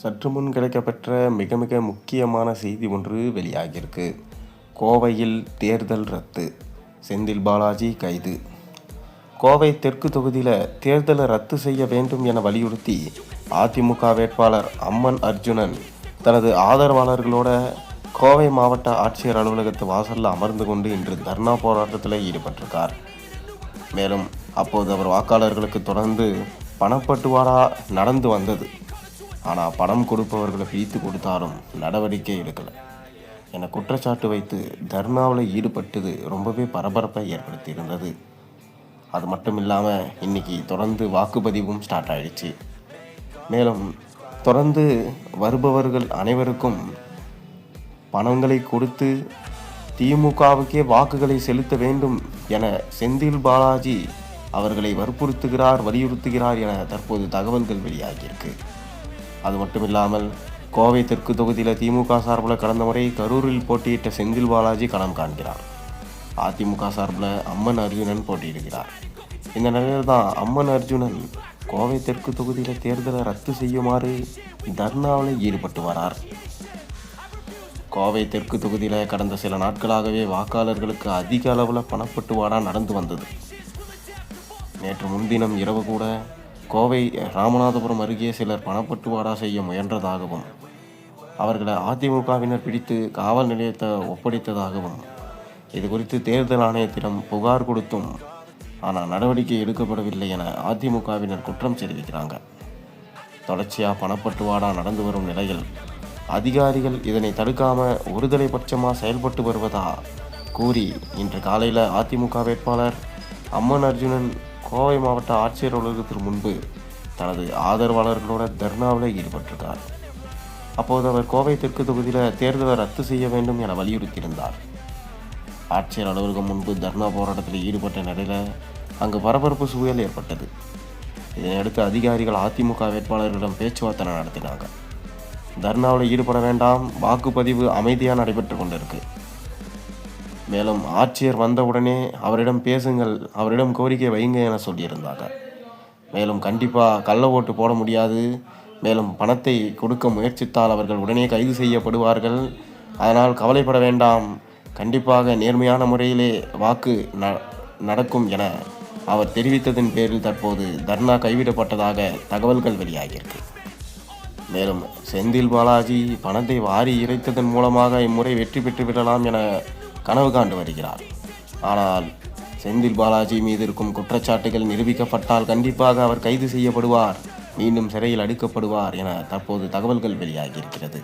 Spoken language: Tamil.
சற்று முன் கிடைக்கப்பெற்ற மிக மிக முக்கியமான செய்தி ஒன்று வெளியாகியிருக்கு. கோவையில் தேர்தல் ரத்து, செந்தில் பாலாஜி கைது. கோவை தெற்கு தொகுதியில் தேர்தலை ரத்து செய்ய வேண்டும் என வலியுறுத்தி அதிமுக வேட்பாளர் அம்மன் அர்ஜுனன் தனது ஆதரவாளர்களோட கோவை மாவட்ட ஆட்சியர் அலுவலகத்து வாசலில் அமர்ந்து கொண்டு இன்று தர்ணா போராட்டத்தில் ஈடுபட்டிருக்கார். மேலும் அப்போது அவர் வாக்காளர்களுக்கு தொடர்ந்து பணப்பட்டுவாடா நடந்து வந்தது, ஆனால் பணம் கொடுப்பவர்களை பிரித்து கொடுத்தாலும் நடவடிக்கை எடுக்கலை என குற்றச்சாட்டு வைத்து தர்ணாவில் ஈடுபட்டது ரொம்பவே பரபரப்பை ஏற்படுத்தி இருந்தது. அது மட்டும் இல்லாமல் இன்னைக்கு தொடர்ந்து வாக்குப்பதிவும் ஸ்டார்ட் ஆயிடுச்சு. மேலும் தொடர்ந்து வருபவர்கள் அனைவருக்கும் பணங்களை கொடுத்து திமுகவுக்கே வாக்குகளை செலுத்த வேண்டும் என செந்தில் பாலாஜி அவர்களை வலியுறுத்துகிறார் என தற்போது தகவல்கள் வெளியாகியிருக்கு. அது மட்டும் இல்லாமல் கோவை தெற்கு தொகுதியில் திமுக சார்பில் கடந்த முறை கரூரில் போட்டியிட்ட செந்தில் பாலாஜி களம் காண்கிறார். அதிமுக சார்பில் அம்மன் அர்ஜுனன் போட்டியிடுகிறார். இந்த நிலையில் தான் அம்மன் அர்ஜுனன் கோவை தெற்கு தொகுதியில் தேர்தலை ரத்து செய்யுமாறு தர்ணாவில் ஈடுபட்டு வரார். கோவை தெற்கு தொகுதியில் கடந்த சில நாட்களாகவே வாக்காளர்களுக்கு அதிக அளவில் பணப்பட்டுவாடா நடந்து வந்தது. நேற்று முன்தினம் இரவு கூட கோவை ராமநாதபுரம் அருகே சிலர் பணப்பட்டுவாடா செய்ய முயன்றதாகவும் அவர்களை அதிமுகவினர் பிடித்து காவல் நிலையத்தை ஒப்படைத்ததாகவும் இது குறித்து தேர்தல் ஆணையத்திடம் புகார் கொடுத்தும் ஆனால் நடவடிக்கை எடுக்கப்படவில்லை என அதிமுகவினர் குற்றம் தெரிவிக்கிறாங்க. தொடர்ச்சியாக பணப்பட்டுவாடா நடந்து வரும் நிலையில் அதிகாரிகள் இதனை தடுக்காமல் ஒருதலை பட்சமாக செயல்பட்டு வருவதா கூறி இன்று காலையில் அதிமுக வேட்பாளர் அம்மன் அர்ஜுனன் கோவை மாவட்ட ஆட்சியர் அலுவலகத்திற்கு முன்பு தனது ஆதரவாளர்களோட தர்ணாவில் ஈடுபட்டிருக்கார். அப்போது அவர் கோவை தெற்கு தொகுதியில் தேர்தலை ரத்து செய்ய வேண்டும் என வலியுறுத்தியிருந்தார். ஆட்சியர் அலுவலகம் முன்பு தர்ணா போராட்டத்தில் ஈடுபட்ட நிலையில் அங்கு பரபரப்பு சூழல் ஏற்பட்டது. இதனையடுத்து அதிகாரிகள் அதிமுக வேட்பாளர்களிடம் பேச்சுவார்த்தை நடத்தினாங்க. தர்ணாவில் ஈடுபட வேண்டாம், வாக்குப்பதிவு அமைதியாக நடைபெற்று கொண்டிருக்கு. மேலும் ஆட்சியர் வந்தவுடனே அவரிடம் பேசுங்கள், அவரிடம் கோரிக்கை வைங்க என சொல்லியிருந்தாங்க. மேலும் கண்டிப்பாக கள்ள ஓட்டு போட முடியாது, மேலும் பணத்தை கொடுக்க முயற்சித்தால் அவர்கள் உடனே கைது செய்யப்படுவார்கள், அதனால் கவலைப்பட வேண்டாம், கண்டிப்பாக நேர்மையான முறையிலே வாக்கு நடக்கும் என அவர் தெரிவித்ததன் பேரில் தற்போது தர்ணா கைவிடப்பட்டதாக தகவல்கள் வெளியாகியிருக்கு. மேலும் செந்தில் பாலாஜி பணத்தை வாரி இறைத்ததன் மூலமாக இம்முறை வெற்றி பெற்று விடலாம் என கனவு காண்டு வருகிறார். ஆனால் செந்தில் பாலாஜி மீது இருக்கும் குற்றச்சாட்டுகள் நிரூபிக்கப்பட்டால் கண்டிப்பாக அவர் கைது செய்யப்படுவார், மீண்டும் சிறையில் அடைக்கப்படுவார் என தற்போது தகவல்கள் வெளியாகியிருக்கிறது.